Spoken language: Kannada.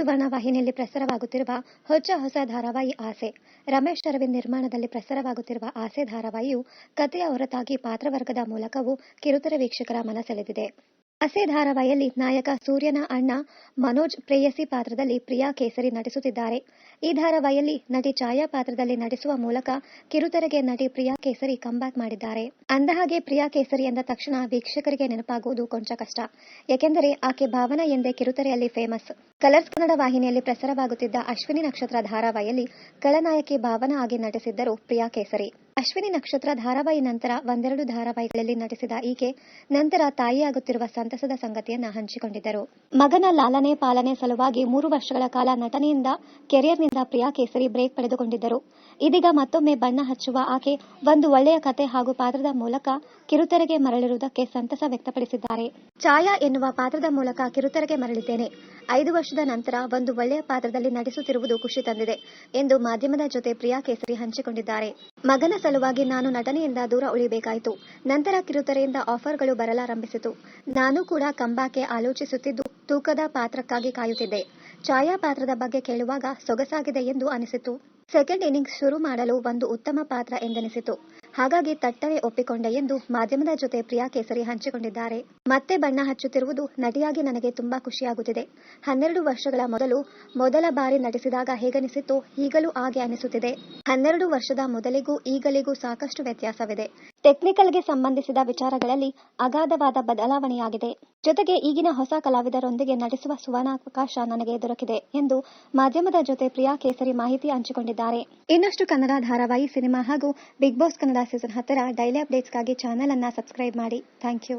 ಸುವರ್ಣ ವಾಹಿನಿಯಲ್ಲಿ ಪ್ರಸಾರವಾಗುತ್ತಿರುವ ಹೊಸ ಧಾರಾವಾಹಿ ಆಸೆ. ರಮೇಶ್ ಅರವಿಂದ್ ನಿರ್ಮಾಣದಲ್ಲಿ ಪ್ರಸಾರವಾಗುತ್ತಿರುವ ಆಸೆ ಧಾರಾವಾಹಿಯು ಕಥೆಯ ಹೊರತಾಗಿ ಪಾತ್ರವರ್ಗದ ಮೂಲಕವೂ ಕಿರುತೆರೆ ವೀಕ್ಷಕರ ಮನಸೆಳೆದಿದೆ. ಆಸೆ ಧಾರಾವಾಹಿಯಲ್ಲಿ ನಾಯಕ ಸೂರ್ಯನ ಅಣ್ಣ ಮನೋಜ್ ಪ್ರೇಯಸಿ ಪಾತ್ರದಲ್ಲಿ ಪ್ರಿಯಾ ಕೇಸರಿ ನಟಿಸುತ್ತಿದ್ದಾರೆ. ಈ ಧಾರಾವಾಹಿಯಲ್ಲಿ ನಟಿ ಛಾಯಾ ಪಾತ್ರದಲ್ಲಿ ನಟಿಸುವ ಮೂಲಕ ಕಿರುತೆರೆಗೆ ನಟಿ ಪ್ರಿಯಾ ಕೇಸರಿ ಕಂಬ್ಯಾಕ್ ಮಾಡಿದ್ದಾರೆ. ಅಂದಹಾಗೆ ಪ್ರಿಯಾ ಕೇಸರಿ ಎಂದ ತಕ್ಷಣ ವೀಕ್ಷಕರಿಗೆ ನೆನಪಾಗುವುದು ಕೊಂಚ ಕಷ್ಟ. ಏಕೆಂದರೆ ಆಕೆ ಭಾವನಾ ಎಂದೇ ಕಿರುತೆರೆಯಲ್ಲಿ ಫೇಮಸ್. ಕಲರ್ಸ್ ಕನ್ನಡ ವಾಹಿನಿಯಲ್ಲಿ ಪ್ರಸಾರವಾಗುತ್ತಿದ್ದ ಅಶ್ವಿನಿ ನಕ್ಷತ್ರ ಧಾರಾವಾಹಿಯಲ್ಲಿ ಖಳನಾಯಕಿ ಭಾವನಾ ಆಗಿ ನಟಿಸಿದ್ದರು ಪ್ರಿಯಾ ಕೇಸರಿ. ಅಶ್ವಿನಿ ನಕ್ಷತ್ರ ಧಾರಾವಾಹಿ ನಂತರ ಒಂದೆರಡು ಧಾರಾವಾಹಿಗಳಲ್ಲಿ ನಟಿಸಿದ ಈಕೆ ನಂತರ ತಾಯಿಯಾಗುತ್ತಿರುವ ಸಂತಸದ ಸಂಗತಿಯನ್ನ ಹಂಚಿಕೊಂಡಿದ್ದರು. ಮಗನ ಲಾಲನೆ ಪಾಲನೆ ಸಲುವಾಗಿ 3 ವರ್ಷಗಳ ಕಾಲ ನಟನೆಯಿಂದ ಕೆರಿಯರ್ನಿಂದ ಪ್ರಿಯಾ ಕೇಸರಿ ಬ್ರೇಕ್ ಪಡೆದುಕೊಂಡಿದ್ದರು. ಇದೀಗ ಮತ್ತೊಮ್ಮೆ ಬಣ್ಣ ಹಚ್ಚುವ ಆಕೆ ಒಂದು ಒಳ್ಳೆಯ ಕತೆ ಹಾಗೂ ಪಾತ್ರದ ಮೂಲಕ ಕಿರುತೆರೆಗೆ ಮರಳಿರುವುದಕ್ಕೆ ಸಂತಸ ವ್ಯಕ್ತಪಡಿಸಿದ್ದಾರೆ. ಛಾಯಾ ಎನ್ನುವ ಪಾತ್ರದ ಮೂಲಕ ಕಿರುತೆರೆಗೆ ಮರಳಿದ್ದೇನೆ. 5 ವರ್ಷದ ನಂತರ ಒಂದು ಒಳ್ಳೆಯ ಪಾತ್ರದಲ್ಲಿ ನಟಿಸುತ್ತಿರುವುದು ಖುಷಿ ತಂದಿದೆ ಎಂದು ಮಾಧ್ಯಮದ ಜೊತೆ ಪ್ರಿಯಾ ಕೇಸರಿ ಹಂಚಿಕೊಂಡಿದ್ದಾರೆ. ಮಗನ ಸಲುವಾಗಿ ನಾನು ನಟನೆಯಿಂದ ದೂರ ಉಳಿಬೇಕಾಯಿತು. ನಂತರ ಕಿರುತೆರೆಯಿಂದ ಆಫರ್ಗಳು ಬರಲಾರಂಭಿಸಿತು. ನಾನು ಕೂಡ ಕಂಬ್ಯಾಕ್ಗೆ ಆಲೋಚಿಸುತ್ತಿದ್ದು ತೂಕದ ಪಾತ್ರಕ್ಕಾಗಿ ಕಾಯುತ್ತಿದ್ದೆ. ಛಾಯಾ ಪಾತ್ರದ ಬಗ್ಗೆ ಕೇಳುವಾಗ ಸೊಗಸಾಗಿದೆ ಎಂದು ಅನಿಸಿತು. ಸೆಕೆಂಡ್ ಇನ್ನಿಂಗ್ಸ್ ಶುರು ಮಾಡಲು ಒಂದು ಉತ್ತಮ ಪಾತ್ರ ಎಂದೆನಿಸಿತು. ಹಾಗಾಗಿ ತಟ್ಟನೆ ಒಪ್ಪಿಕೊಂಡೆ ಎಂದು ಮಾಧ್ಯಮದ ಜೊತೆ ಪ್ರಿಯಾ ಕೇಸರಿ ಹಂಚಿಕೊಂಡಿದ್ದಾರೆ. ಮತ್ತೆ ಬಣ್ಣ ಹಚ್ಚುತ್ತಿರುವುದು ನಟಿಯಾಗಿ ನನಗೆ ತುಂಬಾ ಖುಷಿಯಾಗುತ್ತಿದೆ. 12 ವರ್ಷಗಳ ಮೊದಲ ಬಾರಿ ನಟಿಸಿದಾಗ ಹೇಗನಿಸಿತ್ತೋ ಈಗಲೂ ಹಾಗೆ ಅನಿಸುತ್ತಿದೆ. 12 ವರ್ಷದ ಮೊದಲಿಗೂ ಈಗಲಿಗೂ ಸಾಕಷ್ಟು ವ್ಯತ್ಯಾಸವಿದೆ. ಟೆಕ್ನಿಕಲ್ಗೆ ಸಂಬಂಧಿಸಿದ ವಿಚಾರಗಳಲ್ಲಿ ಅಗಾಧವಾದ ಬದಲಾವಣೆಯಾಗಿದೆ. ಜೊತೆಗೆ ಈಗಿನ ಹೊಸ ಕಲಾವಿದರೊಂದಿಗೆ ನಟಿಸುವ ಸುವರ್ಣಾವಕಾಶ ನನಗೆ ದೊರಕಿದೆ ಎಂದು ಮಾಧ್ಯಮದ ಜೊತೆ ಪ್ರಿಯಾ ಕೇಸರಿ ಮಾಹಿತಿ ಹಂಚಿಕೊಂಡಿದ್ದಾರೆ. ಇನ್ನಷ್ಟು ಕನ್ನಡ ಧಾರಾವಾಹಿ, ಸಿನಿಮಾ ಹಾಗೂ ಬಿಗ್ ಬಾಸ್ ಕನ್ನಡ ಸೀಸನ್ 10ರ ಡೈಲಿ ಅಪ್ಡೇಟ್ಸ್ಗಾಗಿ ಚಾನೆಲ್ ಅನ್ನ ಸಬ್ಸ್ಕ್ರೈಬ್ ಮಾಡಿ. Thank you.